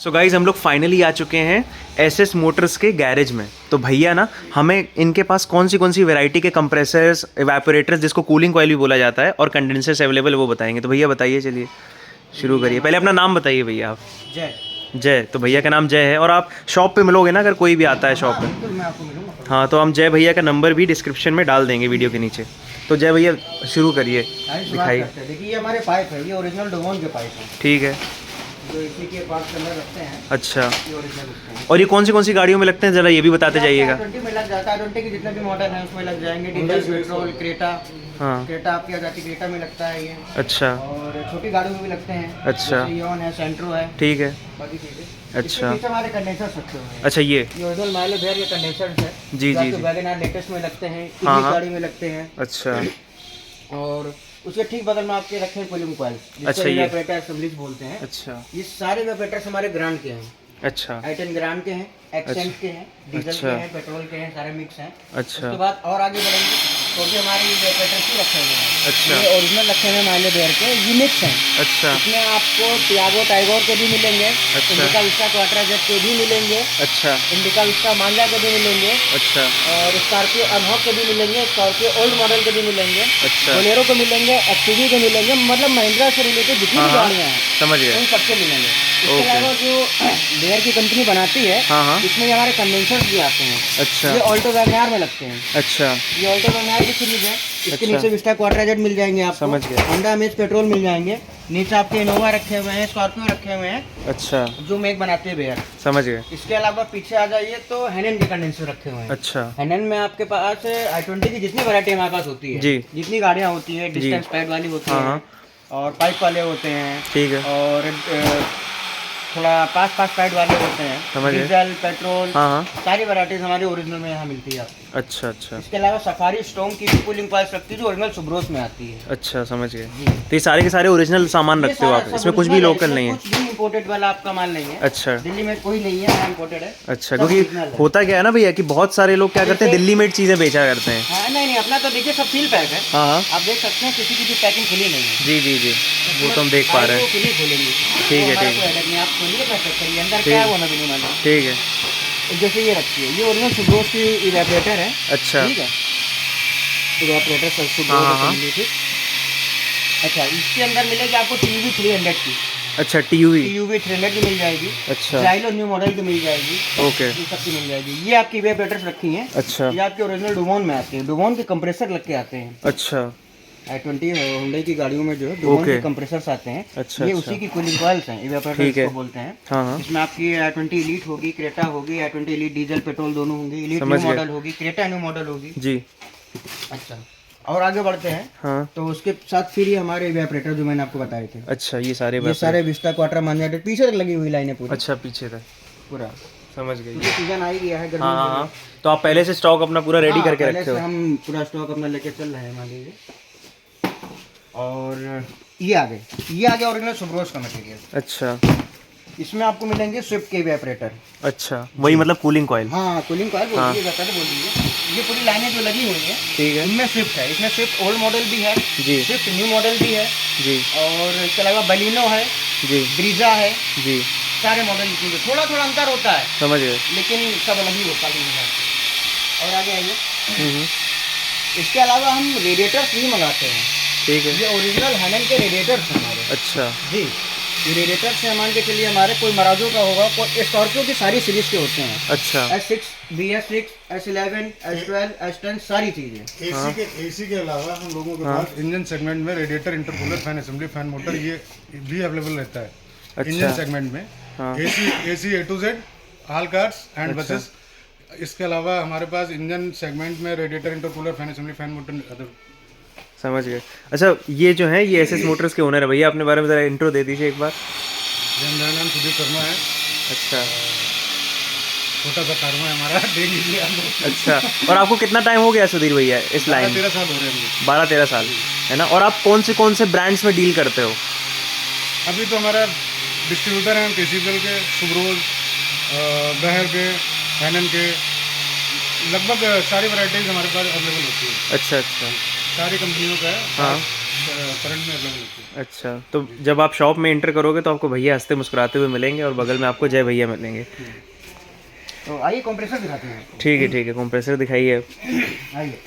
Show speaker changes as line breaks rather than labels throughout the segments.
So guys हम लोग finally आ चुके हैं एसएस मोटर्स के गैरेज में। तो भैया ना हमें इनके पास कौन सी वैरायटी के कंप्रेसर्स, इवेपोरेटर्स जिसको कूलिंग कॉइल भी बोला जाता है, और कंडेंसर्स अवेलेबल वो बताएंगे। तो भैया बताइए, चलिए शुरू करिए। पहले अपना नाम बताइए भैया। आप
जय।
जय। तो भैया का नाम जय है, और आप शॉप पे मिलोगे ना अगर कोई भी आता है शॉप पे?
बिल्कुल मैं आपको मिलूंगा।
हाँ, तो हम जय भैया का नंबर भी डिस्क्रिप्शन में डाल देंगे वीडियो के नीचे। तो जय भैया शुरू करिए, दिखाइए।
देखिए ये हमारे पाइप है, ये ओरिजिनल डोमोन के पाइप हैं,
ठीक है।
जो इसी के पार्ट के अंदर रखते हैं।
अच्छा,
ये ओरिजिनल लगते हैं।
और ये कौन सी गाड़ियों में लगते हैं, ज़रा ये भी बताते जाइएगा।
20 में लग जाता है, 20 के जितने भी मॉडल हैं उसमें लग जाएंगे। Diesel, petrol, Creta.
हाँ,
क्रेटा आपकी आ जाती है, क्रेटा में लगता है ये।
अच्छा
और छोटी गाड़ियों में भी लगते हैं।
अच्छा,
इओन है, सेंट्रो है,
ठीक है।
बाकी चीजें।
अच्छा।
इसके पीछे हमारे कंडेंसर रखे हुए हैं।
अच्छा, ये
ओरिजिनल माइलो भेयर के कंडेंसर है।
जी जी जी।
वैगन आर लेटेस्ट में लगते हैं,
हाँ,
ईवी
हाँ।
गाड़ी में लगते हैं।
अच्छा
और उसके ठीक बगल में आपके रखे हैं कूलिंग कॉइल,
अच्छा,
जिसको
ये
इवेपोरेटर असेंबलीज बोलते हैं।
अच्छा
ये सारे इवेपोरेटर्स हमारे ग्रांड के हैं।
अच्छा
I10 ग्रांड के हैं, एक्सेंट के हैं, डीजल
अच्छा।
के हैं, पेट्रोल के हैं, सारे मिक्स हैं।
अच्छा
उसके बाद और आगे बढ़ेंगे तो भी हमारे इवेपोरेटर्स ही रखे हुए हैं।
अच्छा
ये ओरिजिनल रखे हुए हैं माइलो बेयर के, ये मिक्स हैं।
अच्छा
इसमें आपको टियागो टाइगोर के भी मिलेंगे,
अच्छा।
इंडिका विस्टा क्वाड्राजेट के भी मिलेंगे,
अच्छा
इंडिका विस्टा मांजा के भी मिलेंगे,
अच्छा
और स्कॉर्पियो अनहॉक के भी मिलेंगे, स्कॉर्पियो ओल्ड मॉडल के भी मिलेंगे,
अच्छा।
बोलेरो के मिलेंगे, एक्सयूवी के मिलेंगे। मतलब महिंद्रा से रिलेटेड जितनी
हाँ,
भी
हाँ,
गाड़ियाँ हैं
समझ गए।
उन सबके मिलेंगे। इसके
ओके।
अलावा जो बेयर की कंपनी बनाती है,
हाँ, हाँ।
इसमें ये हमारे कंडेंसर्स भी आते हैं।
अच्छा
ये ऑल्टो वैगनआर में लगते हैं।
अच्छा
ये ऑल्टो वैगनआर की सीरीज है। इसके
अच्छा।
नीचे विस्टा क्वाड्राजेट मिल जाएंगे आपको,
समझ गए।
होंडा अमेज पेट्रोल मिल जाएंगे। नीचे आपके इनोवा रखे हुए हैं, स्कॉर्पियो रखे हुए हैं,
अच्छा,
जो मेक बनाते हैं बेयर।
समझ गए।
इसके अलावा पीछे आ जाइए तो हैनन के कंडेंसर रखे हुए हैं।
अच्छा
हैनन में आपके पास i20 की जितनी वैरायटी हमारे पास होती है,
जी।
जितनी गाड़ियाँ होती है, डिस्टेंस पैड वाली होती
हाँ,
है,
हाँ।
और पाइप वाले होते हैं,
ठीक है।
और थोड़ा पास पैड वाले होते हैं,
समझ गए।
डीजल, पेट्रोल,
हाँ, हाँ।
सारी वैरायटीज हमारी ओरिजिनल में यहाँ मिलती है आपको।
अच्छा अच्छा
इसके अलावा सफारी स्टॉर्म की भी कूलिंग कॉइल्स रखती है, जो ओरिजिनल सुब्रोस में आती है।
अच्छा, समझ गए। तो ये सारे के सारे ओरिजिनल सामान
ये
रखते हो
सारा
आप,
सब
इसमें कुछ भी
original है,
लोकल
इसमें
नहीं है?
कुछ भी इम्पोर्टेड वाला आपका माल नहीं है।
अच्छा
दिल्ली में कोई नहीं है, इम्पोर्टेड है।
अच्छा,
सब
क्योंकि
original है।
होता क्या है ना भैया कि बहुत सारे लोग क्या करते हैं, दिल्ली मेड चीज़ें बेचा करते हैं।
हाँ, नहीं, अपना तो देखिए सब सील पैक है।
हाँ हाँ,
आप देख सकते हैं, किसी की भी पैकिंग खुली नहीं है।
जी जी जी, वो तो हम देख पा रहे हैं।
खुली खोलेंगे,
ठीक है,
हमारा
ठीक है।
कोई headache नहीं, आप खोलिए, पैक करिए, अंदर
ठीक।
क्या है वो हमें भी नहीं मालूम।
ठीक है।
जैसे ये रखी है, ये ओरिजिनल सुब्रोस की इवेपोरेटर है।
अच्छा।
ठीक है, इवेपोरेटर सब
हाँ,
सुब्रोस
हाँ, हाँ।
की थी। अच्छा, इसके अंदर मिलेगी आपको TUV 300 की,
अच्छा, TUV।
TUV 300 की मिल जाएगी।
अच्छा,
जाइलो न्यू मॉडल की मिल जाएगी।
ओके।
ये सब की मिल जाएगी। ये आपकी इवेपोरेटर्स रखी हैं।
अच्छा
ये आपके ओरिजिनल डुमोन में आते हैं, डुमोन के कंप्रेसर लग के आते हैं।
अच्छा
i20 होंडा की गाड़ियों में जो है डुमोन
ओके।
के कंप्रेसर्स आते हैं।
अच्छा,
ये
अच्छा।
उसी की कूलिंग कॉइल्स हैं,
ठीक
इवेपोरेटर्स
है।
को बोलते हैं।
हाँ हाँ,
इसमें आपकी i20 एलीट होगी, क्रेटा होगी, i20 एलीट डीजल पेट्रोल दोनों होंगी, एलीट
समझ
न्यू
गए।
मॉडल होगी, क्रेटा न्यू मॉडल होगी।
जी।
अच्छा, और आगे बढ़ते हैं
हाँ,
तो उसके साथ फिर ये हमारे इवेपोरेटर जो मैंने आपको बताए थे,
अच्छा, ये सारे
ये सारे विस्टा क्वार्टर मांझा पीछे तक लगी हुई लाइनें पूरी।
अच्छा, पीछे तक,
पूरा
समझ गई।
क्योंकि सीजन आ ही गया है गर्मी
हाँ हाँ
में।
हाँ, तो आप पहले से स्टॉक अपना पूरा रेडी
हाँ,
करके
पहले
रखते
से
हो?
हम पूरा स्टॉक अपना लेके चल रहे हैं, मान लीजिए। और ये आगे ओरिजिनल सुब्रोस का मटेरियल।
अच्छा
इसमें आपको मिलेंगे स्विफ्ट के इवेपोरेटर।
अच्छा, वही मतलब कूलिंग कॉइल।
हाँ, कूलिंग कॉइल बोल
हाँ।
दीजिए, बेहतर बोल दीजिए। ये पूरी लाइनें जो लगी हुई हैं,
ठीक है।
इनमें स्विफ्ट है, इसमें स्विफ्ट ओल्ड मॉडल भी है,
जी
स्विफ्ट न्यू मॉडल भी है,
जी
और इसके अलावा बलिनो है,
जी
ब्रीजा है,
जी,
सारे मॉडल इसमें थोड़ा थोड़ा अंतर होता है,
समझ गए।
लेकिन सब अलग ही होता है। और आगे आइए,
हम्म,
इसके अलावा हम रेडिएटर्स भी मंगाते हैं।
ठीक है।
ये ओरिजिनल हैनन के रेडिएटर्स हैं हमारे।
अच्छा
जी, ये रेडिएटर्स से मान के चलिए हमारे कोई मराजो का होगा, कोई स्कॉर्पियो की सारी सीरीज के होते हैं।
अच्छा
S6, BS6, S11, S12, S10 सारी चीजें।
एसी के अलावा हम लोगों के पास इंजन सेगमेंट में radiator, intercooler, fan assembly, fan motor ये भी अवेलेबल रहता है।
अच्छा।
इंजन सेगमेंट में
हाँ।
AC A to Z, all cars and
अच्छा।
बसेस। इसके अलावा हमारे पास इंजन सेगमेंट में radiator, intercooler, fan assembly, fan motor other.
समझ गए। अच्छा, ये जो है ये एसएस मोटर्स के ओनर है भैया, अपने बारे में ज़रा इंट्रो दे दीजिए एक बार।
मेरा नाम सुधीर शर्मा है।
अच्छा
छोटा सा कारवा है हमारा, देख लीजिए आप लोग।
अच्छा, और आपको कितना टाइम हो गया सुधीर भैया इस लाइन में?
13 साल हो रहे हैं मुझे।
12-13 साल है ना। और आप कौन से ब्रांड्स में डील करते हो?
अभी तो हमारा डिस्ट्रीब्यूटर हैं केसीबल के, सुब्रोज, बहर के, हैनन के, लगभग सारी वैरायटीज हमारे पास अवेलेबल होती है।
अच्छा अच्छा,
सारी कंपनियों का है।
हाँ।
करंट में अवेलेबल होती है।
अच्छा, तो जब आप शॉप में एंटर करोगे तो आपको भैया हंसते मुस्कुराते हुए मिलेंगे और बगल में आपको जय भैया मिलेंगे।
तो आइए कंप्रेसर दिखाते हैं आपको।
ठीक है, कंप्रेसर दिखाइए।
आइए,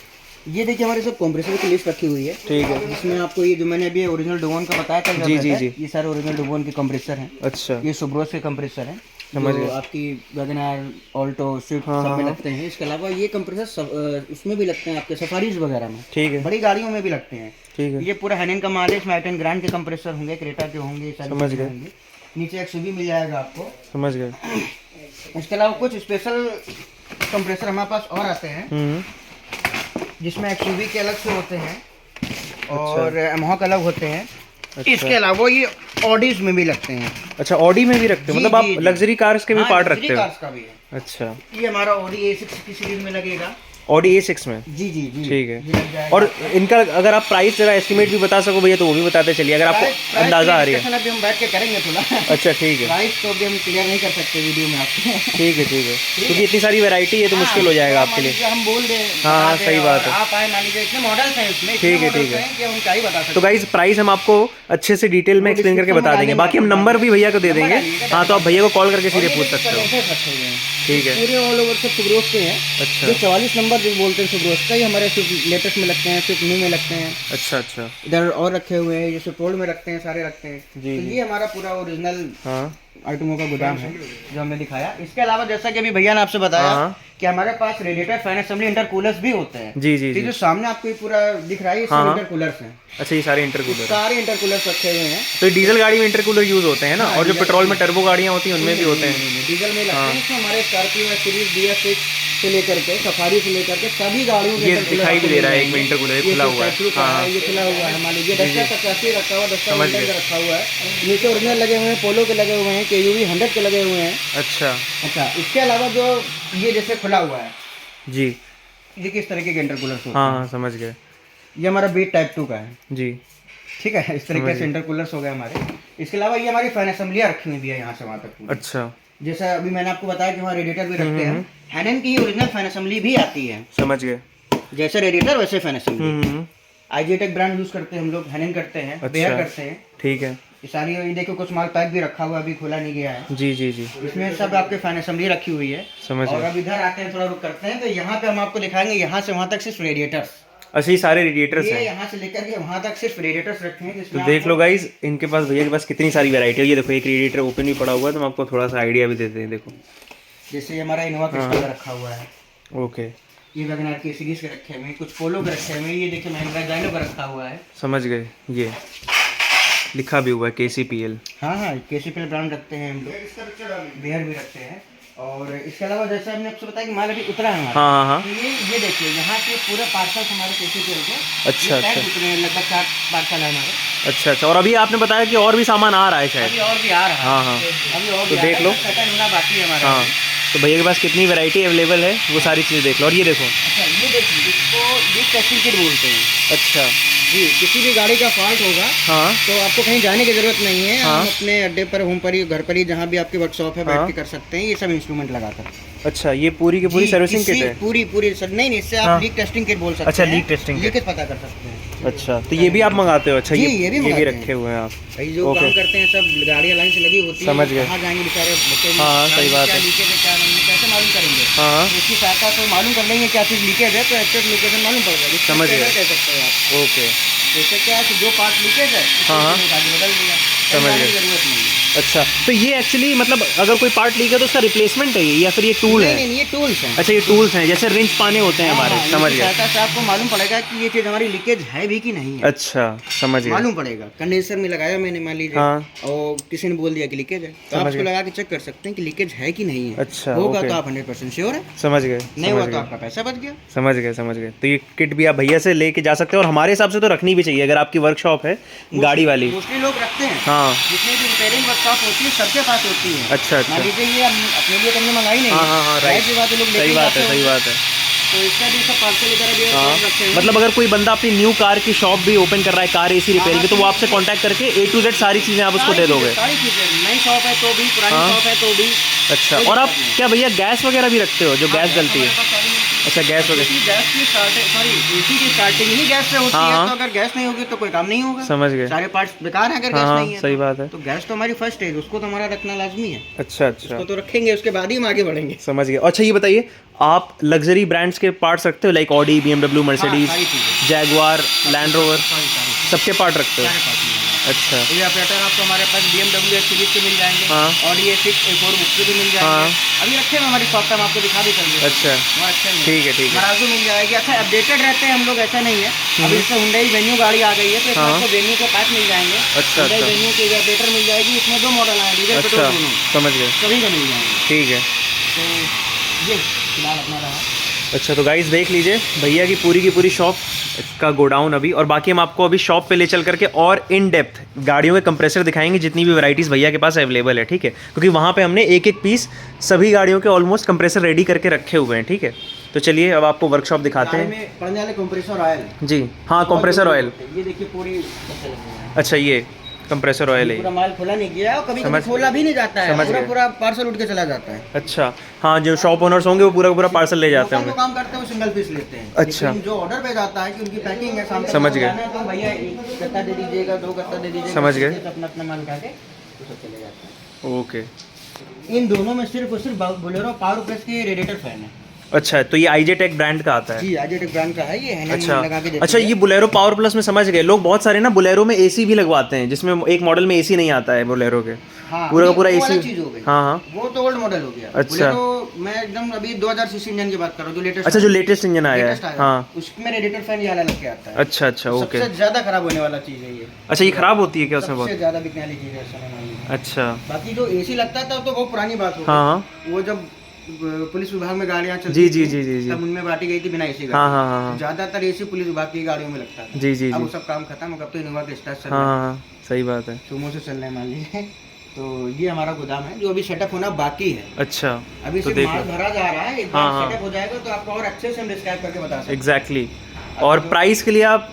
ये देखिए हमारे सब कंप्रेसर की लिस्ट रखी हुई है।
ठीक है।
इसमें आपको ये जो मैंने अभी ओरिजिनल डुबोन का बताया था,
जी, जी, जी।
ये सारे ओरिजिनल डुबोन के कंप्रेसर हैं।
अच्छा,
ये सुब्रोस के कंप्रेसर हैं,
समझ
जो
गए।
आपकी वैगनआर, ऑल्टो, स्विफ्ट सब में लगते हैं। इसके अलावा ये कंप्रेसर उसमें भी लगते हैं, आपके सफारीज वगैरह में,
ठीक है,
बड़ी गाड़ियों में भी लगते हैं।
ठीक है,
ये पूरा हैनन का माल है। इसमें i10 ग्रैंड के कंप्रेसर होंगे, क्रेटा के होंगे, सारी
समझ
चीज़ें
गए।
होंगी। नीचे एक्सयूवी मिल जाएगा आपको।
समझ गए।
इसके अलावा कुछ स्पेशल कंप्रेसर हमारे पास और आते हैं, जिसमें एक्सयूवी के अलग से होते हैं और एमहॉक अलग होते हैं।
अच्छा।
इसके अलावा ये ऑडीज में भी लगते हैं।
अच्छा, ऑडी में भी रखते हो,
जी,
मतलब आप
जी, जी।
लग्जरी कार्स के भी
हाँ,
पार्ट
luxury
रखते हो?
cars का भी है।
अच्छा,
ये हमारा ऑडी A6 की सीरीज में लगेगा।
ऑडी A6 में?
जी जी जी,
ठीक
ये
है।
लग जाएगा।
और इनका अगर आप प्राइस जरा एस्टिमेट भी बता सको भैया तो वो भी बताते चलिए, अगर आपको
प्राइस
अंदाजा आ रही है।
discussion अभी हम बैठ के करेंगे थोड़ा।
अच्छा, ठीक है,
प्राइस तो अभी हम क्लियर नहीं कर सकते वीडियो में आपको।
ठीक है, ठीक है, क्योंकि इतनी सारी वैरायटी है तो मुश्किल हो जाएगा आपके लिए।
हम बोल दें,
हाँ,
बता दें,
सही
और
बात है।
आप आए, मान लीजिए इतने मॉडल्स हैं इसमें,
ठीक है, ठीक है।
कि हम क्या ही बता सकते
तो गाइज प्राइस हम आपको अच्छे से डिटेल में एक्सप्लेन करके बता देंगे, बाकी हम नंबर भी भैया को दे देंगे। हाँ, तो आप भैया को कॉल करके सीधे पूछ सकते हो। ठीक है,
पूरे ऑल ओवर सब सुब्रोस के हैं।
अच्छा,
जो 44 नंबर जो बोलते हैं सुब्रोस का, ये हमारे लेटेस्ट में लगते हैं, स्विफ्ट न्यू में लगते हैं।
अच्छा, अच्छा,
इधर और रखे हुए हैं, जैसे पोल में रखते हैं, सारे रखते हैं।
जी,
तो
जी।
ये हमारा पूरा ओरिजिनल
हाँ,
आइटमों का गोदाम है जो हमने दिखाया। इसके अलावा जैसा कि अभी भैया ने आपसे बताया
हाँ।
कि हमारे पास रेडिएटर, फैन असेंबली, इंटरकूलर्स भी होते हैं।
जी, जी,
ये
जी।
जो सामने आपको ये पूरा दिख रहा है, ये सब
हाँ।
इंटरकूलर्स हैं।
अच्छा, ये सारे इंटरकूलर,
सारे इंटरकूलर्स रखे हुए हैं।
तो ये डीजल गाड़ी में इंटरकूलर यूज होते हैं ना,
हाँ,
और जो
डीजल
पेट्रोल में टर्बो गाड़ियाँ होती हैं उनमें भी होते हैं।
डीजल में लगते हैं। इसमें हमारे स्कॉर्पियो सीरीज BS6 से लेकर के सफारी से लेकर के सभी गाड़ियों के
ये
intercooler
दिखाई भी
आपको
दे रहा है,
मिल
एक में
जाएंगे।
इंटरकूलर
ये
खुला
सिर्फ
हुआ है।
पेट्रोल का है, ये खुला हुआ है। मान लीजिए डस्टर 85 रखा हुआ, डस्टर
समझ
110
गए।
रखा हुआ है। नीचे ओरिजिनल लगे हुए हैं, पोलो के लगे हुए हैं, KUV 100 के लगे हुए हैं।
अच्छा,
अच्छा, इसके अलावा जो ये जैसे खुला हुआ है,
जी,
ये किस तरीके के इंटरकूलर होते
हाँ,
हैं।
हाँ, समझ गए।
ये हमारा बीट टाइप 2 का है।
जी,
ठीक है, इस तरीके से इंटरकूलर्स हो गए हमारे। इसके अलावा ये हमारी फैन असेंबलियाँ रखी हुई भी है यहाँ से वहाँ तक पूरी।
अच्छा,
जैसा अभी मैंने आपको बताया कि वहाँ रेडिएटर भी रखते हैं। हैनन की ओरिजिनल फैन असेंबली भी आती है,
समझ गए।
जैसे रेडिएटर वैसे फैन असेंबली।
हम्म,
आईजेटेक ब्रांड यूज करते हैं हम लोग, हैनन करते हैं,
अच्छा।
बेयर करते हैं।
ठीक है,
ये सारी, ये देखो कुछ माल पैक भी रखा हुआ है, अभी खोला नहीं गया है।
जी, जी, जी,
इसमें सब आपके फैन असेंबली रखी हुई है।
समझ
और
गए।
अब इधर आते हैं, थोड़ा रुक करते हैं, तो यहाँ पे हम आपको दिखाएंगे, यहाँ से वहाँ तक सिर्फ रेडिएटर्स।
अच्छा, ये सारे रेडिएटर्स
ये
हैं।
यहाँ से लेकर के वहाँ तक सिर्फ रेडिएटर्स रखे हैं,
तो
जिसमें
देख लो गाइज, इनके पास, भैया के पास कितनी सारी वैरायटी है। ये देखो, एक रेडिएटर ओपन भी पड़ा हुआ है, तो हम आपको थोड़ा सा आइडिया भी देते हैं। देखो,
जैसे ये हमारा इनोवा क्रिस्टल का रखा हुआ है,
ओके,
ये वैगनआर के सीरीज के रखे हुए हैं, कुछ पोलो के रखे हुए हैं, ये देखिए महिंद्रा जाइनो का रखा हुआ है।
समझ गए। ये लिखा भी हुआ है KCPL।
हाँ हाँ, KCPL ब्रांड रखते हैं हम लोग, बेयर भी रखते हैं। और इसके अलावा जैसे हमने आपसे बताया कि माल अभी उतरा है हमारा।
हाँ, हाँ, हाँ,
तो ये देखिए, यहाँ के पूरे पार्सल हमारे KCPL के
अच्छा,
ये पैक
अच्छा,
उतरे हैं, लगभग 4 पार्सल है हमारे।
अच्छा, अच्छा। और अभी आपने बताया कि और भी सामान आ रहा है शायद।
अभी और भी आ रहा है।
हाँ, हाँ,
अभी और
तो
भी
देख लो।
सेकंड होना बाकी है हमारा।
हाँ, तो भैया के पास कितनी वैरायटी अवेलेबल है वो सारी चीज़ देख लो। और ये देखो,
अच्छा, ये देखिए, इसको लीक टेस्टिंग किट बोलते हैं।
अच्छा,
जी, किसी भी गाड़ी का फॉल्ट होगा
हाँ,
तो आपको कहीं जाने की जरूरत नहीं है।
हाँ।
हम अपने अड्डे पर, होम पर ही, घर पर ही, जहाँ भी आपकी वर्कशॉप है, बैठ
हाँ।
के कर सकते हैं ये सब इंस्ट्रूमेंट लगाकर।
अच्छा, ये पूरी की पूरी
जी,
सर्विसिंग
किसी-
किट है।
पूरी पूरी सर, नहीं नहीं, इससे
हाँ।
आप लीक टेस्टिंग किट बोल सकते
अच्छा,
हैं।
Leak testing kit.
लीकेज पता कर सकते हैं।
अच्छा, तो ये भी आप मंगाते हो? अच्छा,
जी, ये भी मंगाते हैं।
रखे हुए हैं आप।
भाई जो
ओके।
काम करते हैं, सब गाड़ियाँ लाइन से लगी होती है,
समझ गए।
कहाँ जाएंगे बेचारे बच्चे भी,
हाँ, सही बात
क्या
है।
लीकेज है, क्या नहीं है, कैसे मालूम करेंगे।
हाँ,
तो इसकी सहायता से मालूम कर लेंगे क्या चीज़ लीकेज है, तो एक्चुअल लोकेशन मालूम पड़ जाएगी।
समझ गए।
कह सकते हैं आप।
ओके,
जैसे क्या है कि जो पार्ट लीकेज है,
हाँ, हाँ।
बदल दिया,
समझ
जाने
गए।
की जरूरत नहीं है।
अच्छा, तो ये एक्चुअली मतलब अगर कोई पार्ट लीक है तो उसका रिप्लेसमेंट है ये, या फिर ये टूल
नहीं
है?
नहीं, ये टूल्स हैं।
अच्छा, ये टूल्स हैं, जैसे रिंच पाने होते हैं हमारे।
हाँ,
समझ
इनकी
गए।
सहायता से आपको मालूम पड़ेगा कि ये चीज़ हमारी लीकेज है भी कि नहीं है।
अच्छा, समझ गए।
मालूम पड़ेगा। कंडेंसर में लगाया मैंने, मान लीजिए,
हाँ।
और किसी ने बोल दिया कि लीकेज है, तो आप उसको लगा के चेक कर सकते हैं कि लीकेज है कि नहीं है।
अच्छा,
होगा
ओके।
तो आप 100% श्योर है,
समझ गए,
नहीं हुआ तो आपका पैसा बच गया।
समझ गए, समझ गए। तो ये किट भी आप भैया से लेके जा सकते हो, और हमारे हिसाब से तो रखनी भी चाहिए अगर आपकी वर्कशॉप है गाड़ी वाली।
मोस्टली लोग रखते हैं।
हाँ,
जितनी भी रिपेयरिंग वर्कशॉप होती है सबके पास होती है।
अच्छा, अच्छा।
मान लीजिए ये हम अपने लिए करने मंगाई नहीं,
हाँ, हाँ, हाँ, राइट।
जाहिर सी बात है, लोग
सही
लेके
बात
जाते
है,
हैं।
सही बात है।
तो इसका भी सब पार्सल वगैरह भी
हाँ,
रखते हैं।
मतलब अगर कोई बंदा अपनी न्यू कार की शॉप भी ओपन कर रहा है, कार AC रिपेयरिंग की, तो वो आपसे कांटेक्ट करके A to Z सारी चीज़ें आप उसको दे दोगे।
सारी चीजें, नई शॉप है तो भी, पुरानी
हाँ।
शॉप है तो भी।
अच्छा,
कोई
और आप
दिक्कत नहीं।
क्या भैया गैस वगैरह भी रखते हो जो गैस जलती है?
हमारे पास सारी मिलती है।
अच्छा गैस वगैरह,
गैस की स्टार्टिंग, सॉरी एसी की स्टार्टिंग ही गैस से होती
हाँ,
है,
हाँ।
तो अगर गैस नहीं होगी तो कोई काम नहीं होगा,
समझ गए।
सारे पार्ट्स बेकार हैं अगर
हाँ,
गैस
हाँ,
नहीं है।
सही बात है।
तो गैस तो हमारी फर्स्ट है, उसको तो हमारा रखना लाजमी है,
अच्छा अच्छा,
उसको तो रखेंगे, उसके बाद ही हम आगे बढ़ेंगे।
समझ गए। अच्छा ये बताइए, आप लग्जरी ब्रांड्स के पार्ट्स रखते हो, लाइक ऑडी, BMW, मर्सिडीज,
सारी चीज़ें,
जैगुआर, लैंड रोवर,
सारी
सबके पार्ट रखते हो?
सारे पार्ट्स मिल जाएंगे।
अच्छा
ये ऑपरेटर आपको हमारे पास BMW सीरीज के मिल जाएंगे,
हाँ।
Audi A6 A4 उसके भी मिल
हाँ।
जाएंगे। अभी रखे हैं हमारी शॉप पे, हम आपको दिखा भी चल रहे
अच्छा ठीक है ठीक है।
मराजू मिल जाएगी। अच्छा अपडेटेड रहते हैं हम लोग, ऐसा नहीं है। अभी इससे हुंडई वेन्यू गाड़ी आ गई है, तो इसमें
हाँ।
आपको वेन्यू के पार्ट मिल जाएंगे।
अच्छा,
हुंडई
अच्छा।
वेन्यू की अपडेटर मिल जाएगी, इसमें 2 मॉडल आए, डीजल
अच्छा
पेट्रोल दोनों,
समझ गए,
सभी का मिल जाएंगे।
ठीक है।
तो ये फिलहाल अपना रहा।
अच्छा तो गाइस देख लीजिए भैया की पूरी शॉप का गोडाउन अभी, और बाकी हम आपको अभी शॉप पे ले चल करके और इन डेप्थ गाड़ियों के कंप्रेसर दिखाएंगे, जितनी भी वैरायटीज़ भैया के पास अवेलेबल है, ठीक है, क्योंकि वहाँ पे हमने एक एक पीस सभी गाड़ियों के ऑलमोस्ट कंप्रेसर रेडी करके रखे हुए हैं, ठीक है। तो चलिए अब आपको वर्कशॉप दिखाते
गाड़ी
हैं।
में पड़ने वाले कंप्रेसर ऑयल,
जी हाँ, कंप्रेसर ऑयल,
ये देखिए पूरी कैसे लगी है।
अच्छा ये कंप्रेसर ऑयल है।
पूरा माल खोला नहीं गया है, और कभी
समझ
कभी खोला भी नहीं जाता है,
समझ
पूरा
गए।
पूरा पार्सल उठ के चला जाता है।
अच्छा हाँ, जो शॉप ओनर्स होंगे वो पूरा पूरा पार्सल ले जाते
लोकल जो
होंगे।
काम करते हैं वो सिंगल पीस लेते हैं।
अच्छा।
लेकिन जो ऑर्डर पे जाता है कि उनकी पैकिंग है, सामने
समझ गए।
जाना है, तो भैया 1 गत्ता दे दीजिएगा, 2 गत्ता दे दीजिएगा,
समझ गए।
तो अपना अपना माल उठा के तो सब चले जाते हैं।
ओके।
इन दोनों में सिर्फ और सिर्फ बोलेरो पावर प्लस की रेडिएटर फैन है।
अच्छा तो ये आईजे टेक ब्रांड का आता है?
जी आईजेटेक ब्रांड का है, ये हैंडल में
अच्छा
लगा के देते
अच्छा,
हैं।
ये बोलेरो पावर प्लस में समझ गए। लोग बहुत सारे ना बोलेरो में एसी भी लगवाते हैं, जिसमें एक मॉडल में एसी नहीं आता है बोलेरो के,
हाँ,
पूरा का
ये
पूरा
वो वाला
एसी।
चीज हो गई।
हाँ हाँ,
वो तो ओल्ड मॉडल हो गया।
अच्छा।
तो मैं एकदम अभी 2000 सीसी इंजन की बात कर रहा हूँ, जो लेटेस्ट।
अच्छा जो लेटेस्ट इंजन आया है, हाँ।
उसमें रेडिएटर फैन ये वाला लग के आता है।
अच्छा अच्छा ओके।
सबसे ज्यादा खराब होने वाला चीज है ये।
अच्छा ये खराब होती है क्या उसमें
सबसे
बहुत?
ज्यादा बिकने वाली चीज है इस समय में।
अच्छा
बाकी जो एसी लगता था तो वो पुरानी बात हो गई।
हाँ हाँ
वो जब पुलिस विभाग में गाड़ियां चलती
जी, जी,
थी,
जी, जी, जी।
तब उनमें बांटी गई थी बिना एसी
हाँ हाँ हाँ
ज्यादातर एसी पुलिस विभाग की गाड़ियों में लगता था।
जी जी
अब
जी,
वो सब काम खत्म हो गया, अब तो इनोवा के स्टार्ट चल
हाँ
रहा है,
हाँ सही बात है।
सुमो से चल रहे हैं मान लीजिए। तो ये हमारा गोदाम है जो अभी सेटअप होना बाकी है।
अच्छा
अभी
तो
सिर्फ
देखो
माल भरा जा रहा है, एक
हाँ,
बार
हाँ।
सेटअप हो जाएगा तो आपको और अच्छे से हम डिस्क्राइब करके बता सकते हैं।
एग्जैक्टली। और प्राइस के लिए आप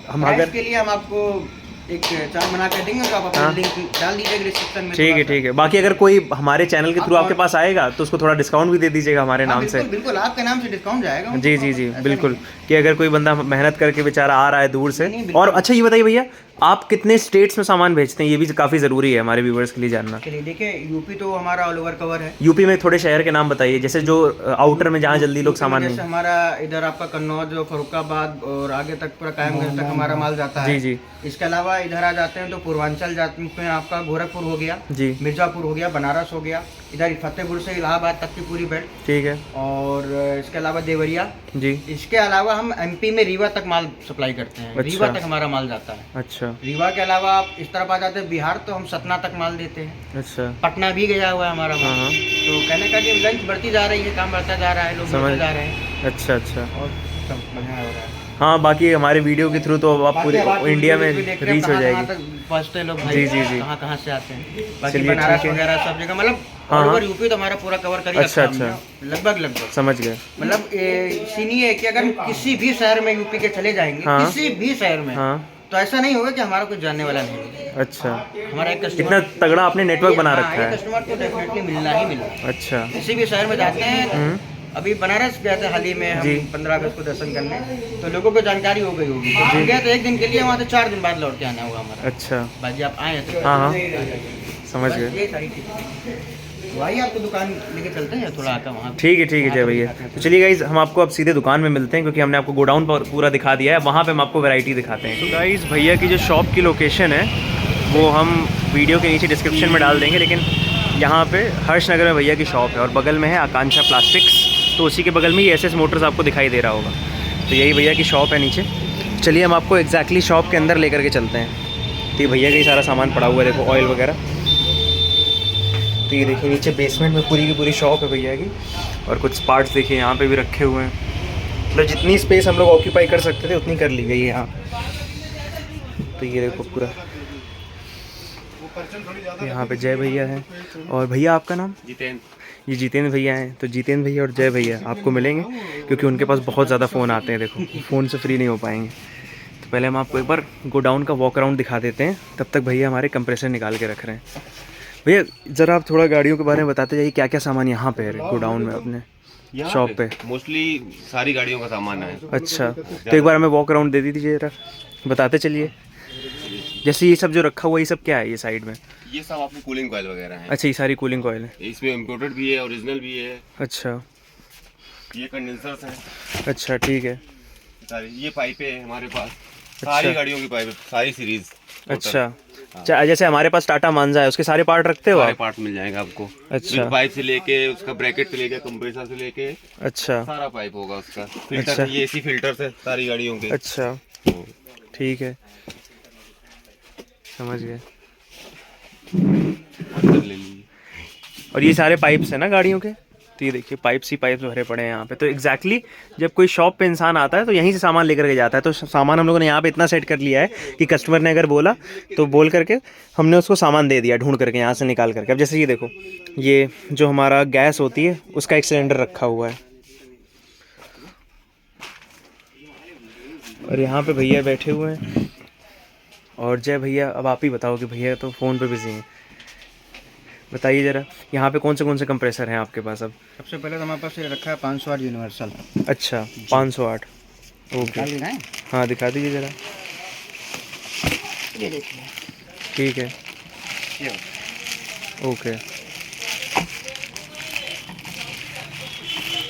हम
प्राइस
अगर,
के लिए हम आपको एक चार्ट बना कर देंगे, तो आप अपना
हाँ।
लिंक डाल दीजिएगा डिस्क्रिप्शन में।
ठीक है ठीक है। बाकी अगर कोई हमारे चैनल के थ्रू आपके पास आएगा तो उसको थोड़ा डिस्काउंट भी दे दीजिएगा हमारे नाम से।
बिल्कुल आपके नाम से डिस्काउंट जाएगा उनको,
जी जी जी
ऐसा
बिल्कुल,
नहीं है।
कि अगर कोई बंदा मेहनत करके बेचारा आ रहा है दूर से।
नहीं, बिल्कुल।
और अच्छा ये बताइए भैया, आप कितने स्टेट्स में सामान भेजते हैं? ये भी काफ़ी ज़रूरी है हमारे व्यूवर्स के लिए जानना।
चलिए देखिए, यूपी तो हमारा ऑल ओवर कवर है।
यूपी में थोड़े शहर के नाम बताइए, जैसे जो आउटर में जहाँ जल्दी लोग
यूपी में
सामान
जैसे
नहीं।
हमारा इधर आपका कन्नौज, फरुखाबाद और आगे तक पूरा कायमगंज तक हमारा माल जाता है।
जी जी
इसके अलावा इधर आ जाते हैं तो पूर्वांचल जाते हैं, आपका गोरखपुर हो गया,
जी,
मिर्जापुर हो गया, बनारस हो गया, इधर फतेहपुर से इलाहाबाद तक की पूरी बेल्ट,
ठीक है
और इसके अलावा देवरिया।
जी।
इसके अलावा हम एमपी में रीवा तक माल सप्लाई करते हैं।
अच्छा।
रीवा तक हमारा माल जाता है।
अच्छा
रीवा के अलावा आप इस तरफ आ जाते हैं बिहार, तो हम सतना तक माल देते हैं।
अच्छा
पटना भी गया हुआ है हमारा
हाँ
माल।
हाँ
तो कहने का कि लंच बढ़ती जा रही है, काम बढ़ता जा रहा है, लोग
समझ-
बढ़ते जा रहे हैं
अच्छा अच्छा।
और सब बढ़िया हो रहा है।
हाँ बाकी हमारे वीडियो के थ्रू तो आप
बाकी
पूरे
अब आप
इंडिया में
वीडियो भी देख रहे हैं,
रीच हो
कहाँ-कहाँ
जाएगी।
तक पहुंचते हैं लोग भाई,
जी, जी, जी।
कहाँ से आते हैं। बाकी
चलिए,
बनारस
ठीक है।
वगैरह सब जगह, मतलब
हाँ,
ऑल
हाँ।
ओवर यूपी तो हमारा पूरा कवर कर ही
अच्छा,
रखा है हमने, लगभग
समझ गए।
मतलब सीन ये है कि अगर हम किसी भी शहर में यूपी के चले जाएंगे,
हाँ।
किसी भी शहर में,
हाँ
तो ऐसा नहीं होगा कि हमारा कुछ जानने वाला नहीं होगा।
अच्छा,
हमारा एक कस्टमर,
इतना तगड़ा आपने नेटवर्क बना रखा है।
कस्टमर तो डेफिनेटली मिलना ही मिलना।
अच्छा
किसी भी शहर में जाते हैं, अभी बनारस गए थे हाल ही में हम
जी।
15 अगस्त को दर्शन करने, तो लोगों को जानकारी हो गई होगी। तो हम गए थे 1 दिन के लिए, वहाँ से 4 दिन बाद लौट के आना हुआ हमारा।
अच्छा
भाई आप आए थे,
हाँ हाँ समझ
बस
गए।
ये सारी चीज़ें। तो आइए आपको दुकान लेके चलते हैं थोड़ा आकर वहाँ।
ठीक है जय भैया। तो चलिए गाइज हम आपको अब सीधे दुकान में मिलते हैं, क्योंकि हमने आपको गोडाउन पर पूरा दिखा दिया है, वहाँ पे हम आपको वैरायटी दिखाते हैं। तो गाइज भैया की जो शॉप की लोकेशन है वो हम वीडियो के नीचे डिस्क्रिप्शन में डाल देंगे, लेकिन यहाँ पे हर्ष नगर में भैया की शॉप है और बगल में है आकांक्षा प्लास्टिक्स, तो उसी के बगल में ही एसएस मोटर्स आपको दिखाई दे रहा होगा। तो यही भैया की शॉप है नीचे। चलिए हम आपको एग्जैक्टली शॉप के अंदर लेकर के चलते हैं। तो ये भैया का ही सारा सामान पड़ा हुआ है, देखो ऑयल वगैरह। तो ये देखिए नीचे बेसमेंट में पूरी की पूरी शॉप है भैया की, और कुछ पार्ट्स देखिए यहाँ पे भी रखे हुए हैं। मतलब जितनी स्पेस हम लोग ऑक्यूपाई कर सकते थे उतनी कर ली गई है यहाँ। तो ये देखो पूरा, यहाँ पे जय भैया हैं। और भैया आपका नाम?
जितेंद्र।
ये जितेंद्र भैया हैं। तो जितेंद्र भैया और जय भैया आपको मिलेंगे, क्योंकि उनके पास बहुत ज़्यादा फ़ोन आते हैं, देखो फ़ोन से फ्री नहीं हो पाएंगे। तो पहले हम आपको एक बार गोडाउन का वॉक अराउंड दिखा देते हैं, तब तक भैया हमारे कंप्रेसर निकाल के रख रहे हैं। भैया ज़रा आप थोड़ा गाड़ियों के बारे में बताते जाइए, क्या क्या सामान यहाँ पे है गोडाउन में अपने? शॉप पे?
मोस्टली सारी गाड़ियों का सामान है।
अच्छा, तो एक बार हमें वॉक अराउंड दे दीजिए जरा, बताते चलिए। जैसे ये सब जो रखा हुआ है, ये सब क्या है ये साइड में?
ये सब आपको कूलिंग कॉइल वगैरह है।
अच्छा, ये सारी कूलिंग कॉइल है।
इसमें इम्पोर्टेड भी है, ओरिजिनल भी है।
अच्छा
ये कंडेंसर्स हैं
अच्छा, ठीक है।
सारी। ये पाइपें हैं हमारे पास, सारी गाड़ियों की पाइपें, सारी सीरीज।
अच्छा, जैसे हमारे पास टाटा मांजा है, उसके सारे पार्ट रखते हो
सारे
आप?
पार्ट मिल जाएगा आपको।
अच्छा।
पाइप से लेके उसका ब्रैकेट से लेके कंप्रेसर से लेके
अच्छा
सारा पाइप होगा उसका। फिल्टर
अच्छा।
ये एसी फिल्टर है सारी गाड़ियों के।
अच्छा, ठीक है, समझ गए।
अंदर ले लीजिए।
और ये सारे पाइप्स हैं ना गाड़ियों के? तो ये देखिए पाइप्स ही पाइप्स भरे पड़े हैं यहाँ पे। तो एग्जैक्टली जब कोई शॉप पे इंसान आता है तो यहीं से सामान लेकर के जाता है। तो सामान हम लोगों ने यहाँ पे इतना सेट कर लिया है कि कस्टमर ने अगर बोला तो बोल करके हमने उसको सामान दे दिया ढूंढ करके यहाँ से निकाल करके। अब जैसे ये देखो, ये जो हमारा गैस होती है उसका एक सिलेंडर रखा हुआ है, और यहाँ पे भैया बैठे हुए हैं। और जय भैया, अब आप ही बताओ कि भैया तो फ़ोन पे बिजी हैं, बताइए ज़रा यहाँ पे कौन से कंप्रेसर हैं आपके पास अब?
सबसे पहले तो हमारे पास ये रखा है 508 यूनिवर्सल।
अच्छा, 508, ओके।
लेना है?
हाँ, दिखा दीजिए ज़रा।
ये देखिए,
ठीक है,
ये
ओके।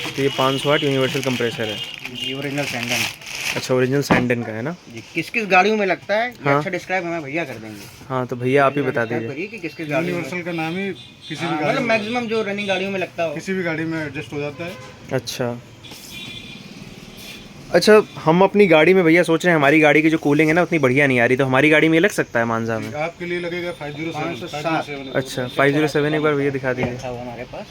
तो ये 508 यूनिवर्सल कंप्रेसर है।
जी ओरिजिनल सैंडन है।
अच्छा, ओरिजिनल सैंडन का है ना?
जी किस किस गाड़ियों में लगता है ये
हाँ।
अच्छा डिस्क्राइब हमें भैया कर देंगे।
हाँ, तो भैया आप ही बता
डिस्क्राइब
दीजिए।
करिए कि किस किस गाड़ियों में,
यूनिवर्सल का नाम ही किसी भी
मतलब
गाड़ी में,
मैक्सिमम जो रनिंग गाड़ियों में लगता हो।
किसी भी गाड़ी में एडजस्ट हो जाता है।
अच्छा अच्छा, हम अपनी गाड़ी में भैया सोच रहे हैं, हमारी गाड़ी की जो कूलिंग है ना उतनी बढ़िया नहीं आ रही, तो हमारी गाड़ी में ये लग सकता है मानसा में?
आपके लिए लगेगा 507।
अच्छा, 507 एक बार भैया दिखा दीजिए।
रखा हुआ हमारे पास।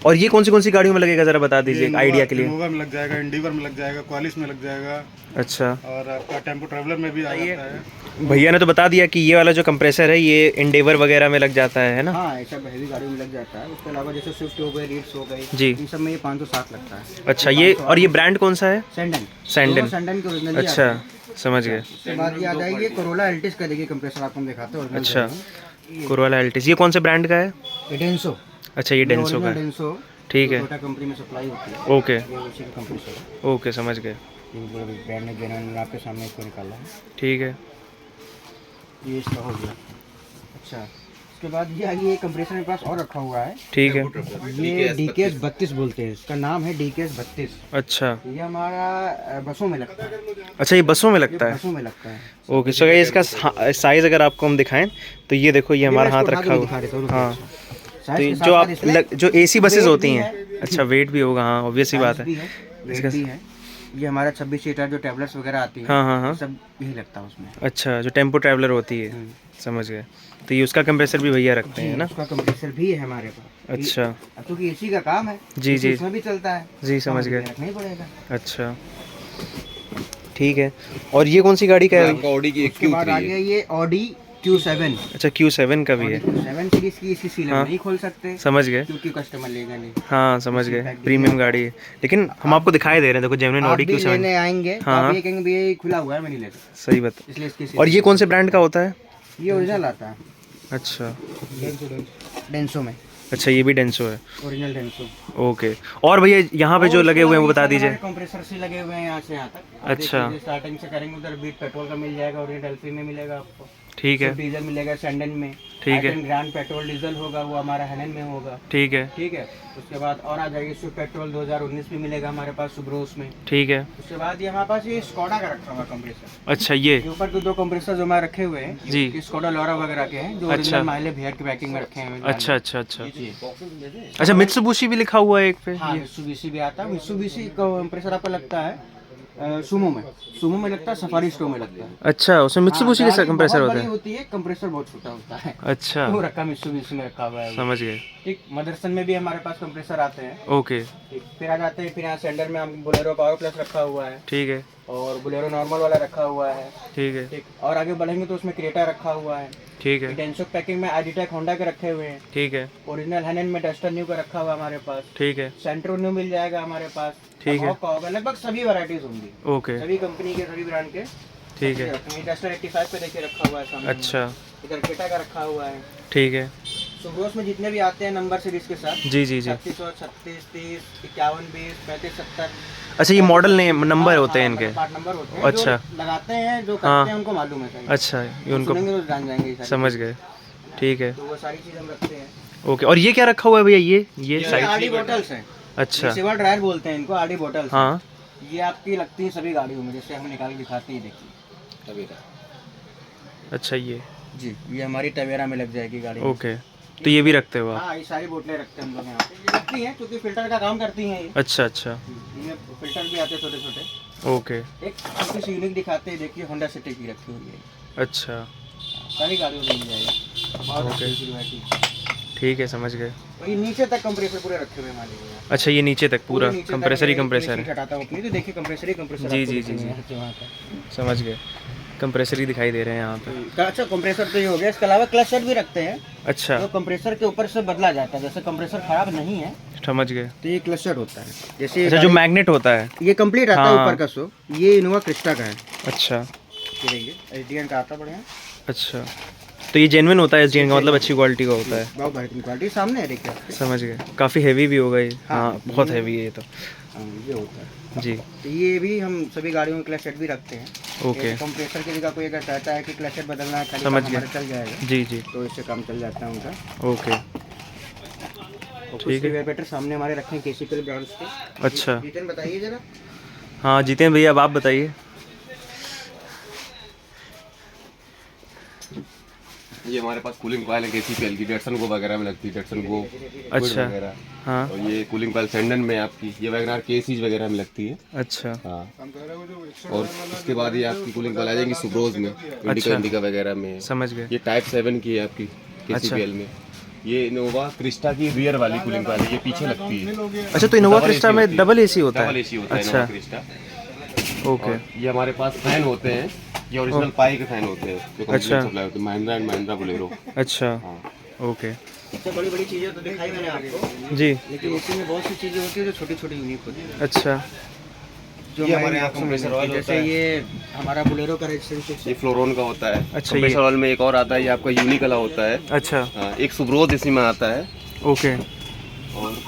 और ये कौन सी गाड़ियों में लगेगा ज़रा बता दीजिए एक आइडिया के लिए।
इनोवा में लग जाएगा, इंडिवर में लग जाएगा, क्वालिस में लग जाएगा,
अच्छा,
और आपका टेम्पो ट्रैवलर में भी आ जाता है।
भैया ने तो बता दिया कि ये वाला जो कंप्रेसर है ये इंडेवर वगैरह में लग जाता है ना?
हाँ, ऐसा हैवी गाड़ी में लग जाता है। उसके अलावा जैसे स्विफ्ट हो गई, रीड्स हो गई,
जी।
इन सब में ये 507 लगता है।
अच्छा, ये और ये ब्रांड कौन सा है?
सैंडन।
सैंडन।
दोनों सैंडन के ओरिजिनल।
अच्छा, समझ गए।
उसके बाद ये आ जाएगी कोरोला एल्टिस का, देखिए कंप्रेसर आपको हम दिखाते हैं।
अच्छा, कोरोला एल्टिस, ये कौन से ब्रांड का है?
ये डेंसो।
अच्छा, ये डेंसो का है,
डेंसो
ठीक है,
टोयोटा कंपनी में सप्लाई होती है।
ओके
ये उसी का कंप्रेसर है।
ओके, समझ गए,
ये ब्रांड ने जेन्युइन आपके सामने इसको निकाला है।
ठीक है।
ये इसका हो गया। अच्छा, उसके बाद ये आगे ये कंप्रेसर मेरे पास और रखा हुआ है।
ठीक है,
ये DKS 32 बोलते हैं, इसका नाम है DKS 32।
अच्छा
ये हमारा बसों में लगता है।
अच्छा, ये बसों में लगता है,
बसों में लगता है।
ओके। सो इसका साइज़ अगर आपको हम दिखाएं तो ये देखो, ये हमारा हाथ रखा हुआ, हाँ। तो ये जो आप जो AC बसेस होती हैं, अच्छा वेट भी होगा, हाँ ऑब्वियस ही बात है।
इसका भी है। ये हमारा 26 सीटर जो टैबलेट्स वगैरह आती है,
हाँ हाँ हाँ,
सब यही लगता है उसमें।
अच्छा, जो टेम्पो ट्रैवलर होती है, समझ गए। तो ये उसका कंप्रेसर भी भैया रखते हैं ना?
उसका कंप्रेसर भी है हमारे पास।
अच्छा,
अब तो AC का काम है,
जी जी
इसमें भी चलता है,
जी, समझ गए।
रखना ही पड़ेगा।
अच्छा, ठीक है। और ये कौन सी गाड़ी का है?
आपका ऑडी की
उसके बाद आ गया ये ऑडी Q7।
अच्छा, Q7 का भी है,
7 सीरीज की इसकी सीलन
हाँ।
नहीं खोल सकते
समझ गए।
क्योंकि कस्टमर लेगा नहीं।
हाँ, समझ गए, प्रीमियम गाड़ी है, लेकिन हम आपको दिखाई दे रहे हैं, देखो जेन्युइन
आप
ऑडी
भी
Q7।
लेने आएंगे तो
हाँ,
आप
हाँ।
ये कहेंगे भैया ये खुला हुआ है, मैं नहीं ले सकता,
सही बात।
इसलिए इसकी
और ये कौन से ब्रांड का होता है?
ये ओरिजिनल आता है
अच्छा
डेंसो में,
अच्छा, ये भी डेंसो है,
ओरिजिनल डेंसो।
ओके। और भैया यहाँ पे जो लगे हुए हैं वो बता दीजिए।
कंप्रेसर से लगे हुए हैं यहाँ से यहाँ तक।
अच्छा।
स्टार्टिंग से करेंगे उधर बीट पेट्रोल का मिल जाएगा, और ये डेल्फी में मिलेगा आपको,
ठीक है,
डीजल मिलेगा सैंडन में,
ठीक है।
ग्रैंड पेट्रोल डीजल होगा वो हमारा हेलन में होगा,
ठीक है,
ठीक है। उसके बाद और आ जाएगी स्विफ्ट पेट्रोल 2019 में मिलेगा हमारे पास सुब्रोस में।
ठीक है।
उसके बाद ये हमारे पास ये स्कोडा का रखा हुआ कंप्रेसर।
अच्छा, ये
ये ऊपर के दो कंप्रेसर जो हमारे रखे हुए हैं,
जी।
ये स्कोडा लोरा वगैरह के हैं, जो
अच्छा।
ओरिजिनल माइले भेयर की पैकिंग में रखे हैं।
अच्छा अच्छा अच्छा
जी।
अच्छा, मित्सुबिशी भी लिखा हुआ है एक पे?
हाँ, मित्सुबिशी भी आता है। मित्सुबिशी का कंप्रेसर आपको लगता है सुमो में लगता है, सफारी स्टो में लगता है।
अच्छा, उसमें मित्सुबिशी के कंप्रेसर होते हैं?
होती है, कंप्रेसर बहुत छोटा होता है,
अच्छा,
वो रखा मित्सुबिशी में रखा हुआ है।
समझ गए,
ठीक, मदरसन में भी हमारे पास कंप्रेसर आते हैं।
ओके,
ठीक, फिर आ जाते हैं, फिर यहाँ सेंडर में हम बोलेरो पावर प्लस रखा हुआ है,
ठीक है,
और बोलेरो नॉर्मल वाला रखा हुआ है।
ठीक है,
ठीक, और आगे बढ़ेंगे तो उसमें क्रेटा रखा हुआ है।
ठीक है,
डेंसो पैकिंग में आईडीटेक होंडा के रखे हुए हैं।
ठीक है,
ओरिजिनल हैनन में डस्टर न्यू का रखा हुआ हमारे पास।
ठीक है,
सेंट्रो न्यू मिल जाएगा हमारे पास,
ठीक है।
का होगा, लगभग सभी वैरायटीज होंगी,
ओके,
सभी कंपनी के सभी ब्रांड के।
ठीक है,
डस्टर 85 पे देखिए रखा हुआ है सामने।
अच्छा,
इधर क्रेटा का रखा हुआ है।
ठीक है,
सुब्रोस में जितने भी आते हैं नंबर सीरीज के साथ,
जी जी जी।
3636, 30, 51, 20, 35, 70।
अच्छा, ये मॉडल नेम नंबर होते हैं इनके।
पार्ट नंबर होते हैं।
अच्छा।
जो लगाते हैं, जो
हाँ।
करते हैं, उनको मालूम है सारी।
अच्छा, ये उनको
सुनेंगे तो जान जाएंगे ये सारी
समझ
चीज़ें।
गए। ठीक है,
तो वो सारी चीज़ हम रखते हैं।
ओके। और ये क्या रखा हुआ है भैया? ये
ये
साइड?
आरडी बॉटल्स हैं।
अच्छा,
सेवा ड्रायर बोलते हैं इनको, आरडी बॉटल्स।
हाँ।
ये आपकी लगती हैं सभी गाड़ियों में, जैसे हम निकाल के दिखाते हैं, देखिए टवेरा।
अच्छा, ये
जी, ये हमारी टवेरा में लग जाएगी गाड़ी में।
ओके। तो ये भी रखते हो आप?
हाँ, ये सारी बोतलें रखते हैं हम लोग यहाँ पे। ये रखती हैं क्योंकि फिल्टर का काम करती हैं ये।
अच्छा अच्छा,
इनमें फिल्टर भी आते हैं छोटे छोटे।
ओके।
एक छोटी सी यूनिक दिखाते हैं, देखिए होंडा सिटी की रखी हुई है।
अच्छा,
सारी गाड़ियों में मिल जाएगी। बहुत
ओके।
अच्छी वैरायटी।
ठीक है, समझ गए।
और ये नीचे तक कंप्रेसर पूरे रखे हुए हैं मान लीजिए।
अच्छा, ये नीचे तक पूरा
नीचे तक
कंप्रेसर ही
ये
कंप्रेसर
सीट
है।
हटाता हूँ अपनी, तो देखिए कंप्रेसर ही कंप्रेसर।
जी,
आपको
जी,
दिखेंगे
जी,
यहाँ से वहाँ तक।
समझ गए, कंप्रेसर ही दिखाई दे रहे हैं यहाँ पे।
अच्छा, कंप्रेसर तो ये हो गया। इसके अलावा क्लच सेट भी रखते हैं,
अच्छा,
तो कंप्रेसर के ऊपर से बदला जाता है। जैसे कंप्रेसर खराब नहीं है
समझ गए।
तो ये क्लच सेट होता है। जैसे
अच्छा, जो मैग्नेट होता है।
ये कंप्लीट आता है
हाँ।
ऊपर का शो। ये इनोवा क्रिस्टा का है।
अच्छा
ये देखिए, एसडीएन का आता बढ़िया।
अच्छा, तो ये जेन्युइन होता है एसडीएन का, मतलब अच्छी क्वालिटी का होता है।
बहुत बेहतरीन क्वालिटी सामने है, देखिए आपके।
समझ गए। काफ़ी हैवी भी होगा ये।
हाँ,
हाँ, बहुत हैवी है ये तो।
हाँ, ये होता है
जी,
तो ये भी हम सभी गाड़ियों में क्लच सेट भी रखते हैं।
ओके।
कंप्रेसर की जगह कोई अगर चाहता है कि क्लच सेट बदलना है, खाली
समझ
काम
गया।
हमारा चल जाएगा,
जी जी,
तो इससे काम चल जाता है उनका।
ओके।
ठीक है। वेबरेटर सामने हमारे रखे हैं केसीपीएल ब्रांड्स के।
अच्छा,
जितेन बताइए जरा।
हाँ जितेंद्र भैया, अब आप बताइए।
ये हमारे पास कूलिंग कॉइल है KCPL की, डेटसन को वगैरह में लगती है, डेटसन को
अच्छा,
वगैरह।
हाँ,
और ये कूलिंग कॉइल सेंडन में आपकी, ये वैगनार केसीज वगैरह में लगती है।
अच्छा,
हाँ। और उसके बाद ये आपकी कूलिंग कॉइल आ जाएंगी सुब्रोज में, इंडिका इंडिका वगैरह में।
समझ गए।
ये टाइप 7 की है आपकी KCPL में। ये इनोवा क्रिस्टा की रियर वाली कूलिंग कॉइल है, ये पीछे लगती है।
अच्छा, तो इनोवा
डबल
क्रिस्टा
AC
में
होती है।
डबल एसी होता
डबल
है?
AC होता है
अच्छा,
इनोवा क्रिस्टा।
ओके।
और ये हमारे पास फैन होते हैं, ये ओरिजिनल पाई के फैन होते हैं, जो कंपनी
अच्छा।
सप्लाई होते हैं, महिंद्रा एंड महिंद्रा बोलेरो।
अच्छा,
हाँ।
ओके।
सबसे बड़ी बड़ी चीज़ें तो दिखाई मैंने आपको,
जी,
लेकिन इसी में बहुत सी चीज़ें होती है जो छोटी छोटी यूनिक होती है।
अच्छा,
जो
ये
हमारे
हमारे यहाँ
यहाँ
compressor oil होता
जैसे
है।
ये हमारा बोलेरो का रजिस्ट्रेशन
ये फ्लोरोन का होता है।
अच्छा,
कंप्रेसर ऑयल में एक और आता है, ये आपका यूनिक वाला होता है।
अच्छा,
हाँ, एक सुब्रोज इसी में आता है।
ओके।
और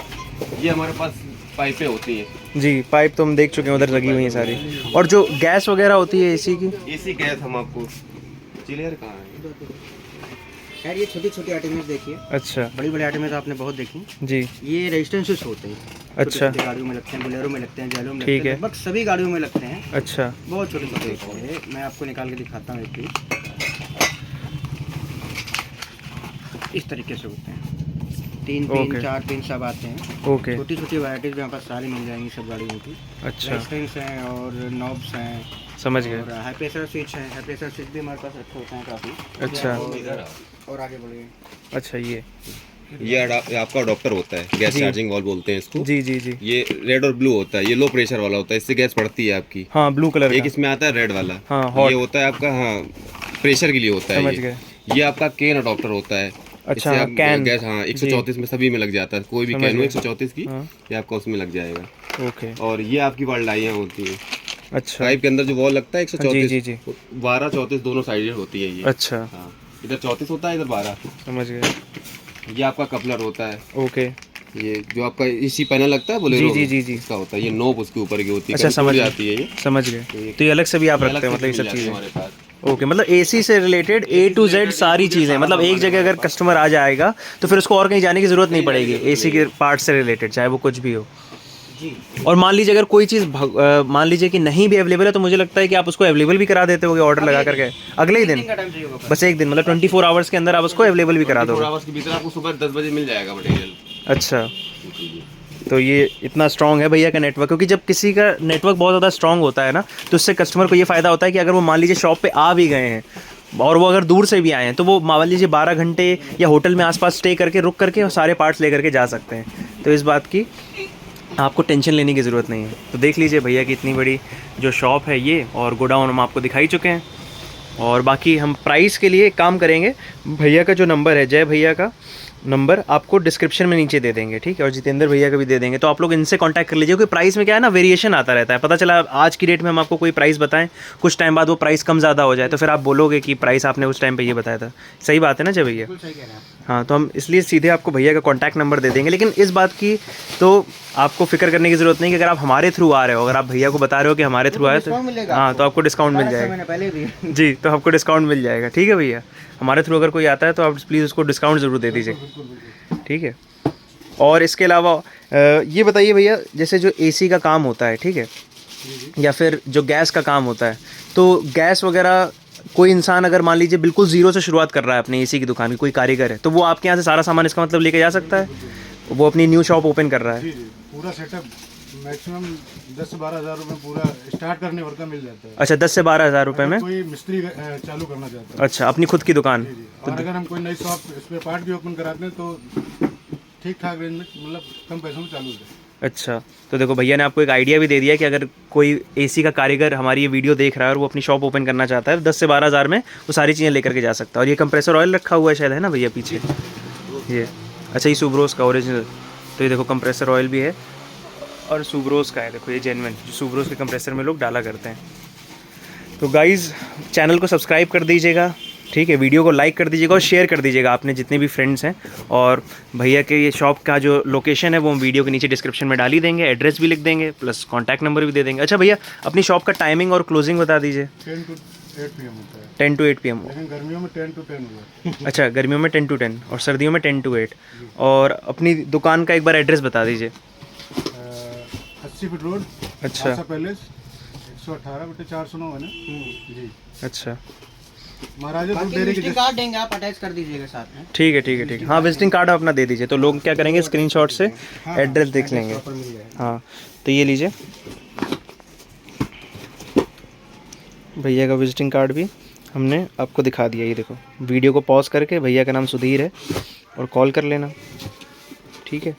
ये हमारे पास पाइपें होती हैं।
जी, पाइप तो हम देख चुके हैं, उधर लगी हुई हैं सारी। और जो गैस वगैरह होती है एसी की?
एसी गैस हम आपको चिलियर कहाँ है?
यार ये छोटी छोटी आइटम्स देखिए,
अच्छा,
बड़ी बड़ी आइटम्स आपने बहुत देखी।
जी,
ये रेजिस्टेंसेस होते हैं,
अच्छा।
छोटी गाड़ियों में लगते हैं, बोलेरो में लगते हैं, जैलो में लगते
ठीक
हैं,
है।
लगभग सभी गाड़ियों में लगते हैं।
अच्छा,
बहुत छोटे छोटे होते हैं। मैं आपको निकाल के दिखाता हूँ एक पीस। इस तरीके से होते हैं, 3 पिन
ओके।
4 पिन सब आते हैं।
ओके,
छोटी छोटी वैराइटीज यहाँ पर सारी मिल जाएंगी सब गाड़ियों की।
अच्छा,
रेजिस्टेंस हैं और नॉब्स हैं
समझ गए।
और हाई प्रेशर स्विच है। हाई प्रेशर स्विच भी हमारे पास रखे होते हैं काफ़ी।
अच्छा,
और आगे बढ़िए।
अच्छा, ये
आपका अडॉप्टर होता है, गैस
जी।
चार्जिंग वॉल्व बोलते हैं इसको।
जी जी जी,
ये रेड और ब्लू होता है, ये लो प्रेशर वाला होता है, इससे गैस पड़ती है आपकी।
हाँ, ब्लू कलर
एक
का।
इसमें आता है रेड वाला,
हाँ, hot।
ये होता है आपका, हाँ, प्रेशर के लिए होता है।
समझ
ये
गए।
ये आपका कैन अडॉप्टर होता है।
अच्छा,
इससे आप
कैन।
गैस, हाँ, 134 में सभी में लग जाता है, कोई भी
समझ
कैन हो
गए।
134 की,
हाँ।
ये आपका उसमें लग जाएगा।
ओके,
और ये आपकी वर्ल्डाइयाँ होती है,
अच्छा,
पाइप के अंदर जो वॉल लगता है 134,
जी, जी,
12 34 दोनों साइड होती है ये।
अच्छा,
हाँ, इधर 34 होता है, इधर 12।
समझ गए।
ये आपका कपलर होता है,
ओके,
ये जो आपका इसी पैनल लगता है बोलेरो
जी, जी, जी।
इसका होता है, ये नोब उसके ऊपर की होती है।
अच्छा,
कभी
समझ
टूट
गए।
जाती है ये।
समझ गए। तो ये अलग से भी आप
ये अलग
रखते हैं,
से
मतलब ये
मिल
सब
जाती है
चीज़ें?
हमारे पास।
ओके, मतलब एसी से रिलेटेड A to Z सारी चीज़ें, मतलब एक जगह अगर कस्टमर आ जाएगा तो फिर उसको और कहीं जाने की ज़रूरत नहीं पड़ेगी, एसी के पार्ट से रिलेटेड चाहे वो कुछ भी हो।
जी।
और मान लीजिए अगर कोई चीज़ मान लीजिए कि नहीं भी अवेलेबल है, तो मुझे लगता है कि आप उसको अवेलेबल भी करा देते होगे ऑर्डर लगा करके अगले ही दिन।
का टाइम चाहिए होगा।
बस एक दिन, मतलब 24 आवर्स के अंदर आप उसको अवेलेबल भी करा
24
दोगे?
आवर्स के भीतर आपको सुबह 10 बजे मिल जाएगा मटेरियल।
अच्छा, तो ये इतना स्ट्रॉन्ग है भैया का नेटवर्क, क्योंकि जब किसी का नेटवर्क बहुत ज़्यादा स्ट्रॉन्ग होता है ना, तो उससे कस्टमर को ये फ़ायदा होता है कि अगर वो मान लीजिए शॉप पे आ भी गए हैं और वो अगर दूर से भी आए हैं, तो वो मान लीजिए 12 घंटे या होटल में आसपास स्टे करके रुक करके और सारे पार्ट्स लेकर के जा सकते हैं। तो इस बात की आपको टेंशन लेने की ज़रूरत नहीं है। तो देख लीजिए भैया की इतनी बड़ी जो शॉप है ये, और गोडाउन हम आपको दिखाई चुके हैं। और बाकी हम प्राइस के लिए काम करेंगे, भैया का जो नंबर है, जय भैया का नंबर आपको डिस्क्रिप्शन में नीचे दे देंगे, ठीक है, और जितेंद्र भैया का भी दे देंगे, तो आप लोग इनसे कांटेक्ट कर लीजिए। क्योंकि प्राइस में क्या है ना, वेरिएशन आता रहता है। पता चला आज की डेट में हम आपको कोई प्राइस बताएं, कुछ टाइम बाद वो प्राइस कम ज़्यादा हो जाए, तो फिर आप बोलोगे कि प्राइस आपने उस टाइम पे ये बताया था। सही बात है ना जय भैया?
बिल्कुल सही कह रहे हैं आप।
हाँ, तो हम इसलिए सीधे आपको भैया का कॉन्टैक्ट नंबर दे देंगे। लेकिन इस बात की तो आपको फिक्र करने की ज़रूरत नहीं कि अगर आप हमारे थ्रू आ रहे हो, अगर आप भैया को बता रहे हो कि हमारे थ्रू आए तो
डिस्काउंट मिलेगा
हाँ, तो आपको डिस्काउंट मिल
12
जाएगा।
महीने पहले भी।
जी, तो आपको डिस्काउंट मिल जाएगा, ठीक है भैया। हमारे थ्रू अगर कोई आता है तो आप प्लीज़ उसको डिस्काउंट ज़रूर दे दीजिए, ठीक है। और इसके अलावा ये बताइए भैया, जैसे जो एसी का काम होता है, ठीक है, या फिर जो गैस का काम होता है, तो गैस वगैरह कोई इंसान अगर मान लीजिए बिल्कुल ज़ीरो से शुरुआत कर रहा है अपनी एसी की दुकान की, कोई कारीगर है, तो वो आपके यहाँ से सारा सामान इसका मतलब लेके जा सकता है? वो अपनी न्यू शॉप ओपन कर रहा है।
जी जी, पूरा सेटअप मैक्सिमम 10 से 12 हज़ार रुपये पूरा स्टार्ट करने भर का मिल जाता है।
अच्छा, 10 से 12 हज़ार रुपये में?
कोई मिस्त्री चालू करना चाहता है।
अच्छा, अपनी खुद की दुकान?
जी जी, और अगर हम कोई नई शॉप स्पेयर पार्ट भी ओपन कराते हैं तो ठीक ठाक रेंज में, मतलब कम पैसों में चालू है।
अच्छा, तो देखो भैया ने आपको एक आइडिया भी दे दिया कि अगर कोई एसी का कारीगर हमारी ये वीडियो देख रहा है और वो अपनी शॉप ओपन करना चाहता है, 10 से 12 हज़ार में वो सारी चीज़ें लेकर के जा सकता है। और ये कंप्रेसर ऑयल रखा हुआ है शायद, है ना भैया पीछे ये? अच्छा, ये सुब्रोस का ओरिजिनल, तो ये देखो कंप्रेसर ऑयल भी है और सुब्रोस का है, देखो ये जेन्युइन जो सुब्रोस के कंप्रेसर में लोग डाला करते हैं। तो गाइज़, चैनल को सब्सक्राइब कर दीजिएगा, ठीक है, वीडियो को लाइक कर दीजिएगा और शेयर कर दीजिएगा आपने जितने भी फ्रेंड्स हैं। और भैया के ये शॉप का जो लोकेशन है वो हम वीडियो के नीचे डिस्क्रिप्शन में डाल ही देंगे, एड्रेस भी लिख देंगे, प्लस कॉन्टैक्ट नंबर भी दे देंगे। अच्छा भैया, अपनी शॉप का टाइमिंग और क्लोजिंग बता दीजिए।
10 to 8 PM होता है,
10 to 8 PM।
लेकिन गर्मियों में 10 to 10 हुआ है।
अच्छा, गर्मियों में 10 to 10 और सर्दियों में 10 to 8। और अपनी दुकान का एक बार एड्रेस बता दीजिए।
80 फीट रोड,
अच्छा।
आशा पैलेस, 118/409 है ना जी।
अच्छा,
महाराजा दूध
बाकी
डेयरी के
विजिटिंग कार्ड देंगे आप, अटैच कर दीजिएगा साथ में।
ठीक है, ठीक है, ठीक है। हाँ, विजिटिंग कार्ड अपना दे दीजिए, तो लोग क्या करेंगे, स्क्रीनशॉट से एड्रेस देख लेंगे।
प्रॉपर मिल जाएगा।
हाँ, तो ये लीजिए भैया का विजिटिंग कार्ड भी हमने आपको दिखा दिया। ये देखो, वीडियो को पॉज करके भैया का नाम सुधीर है और कॉल कर लेना, ठीक है।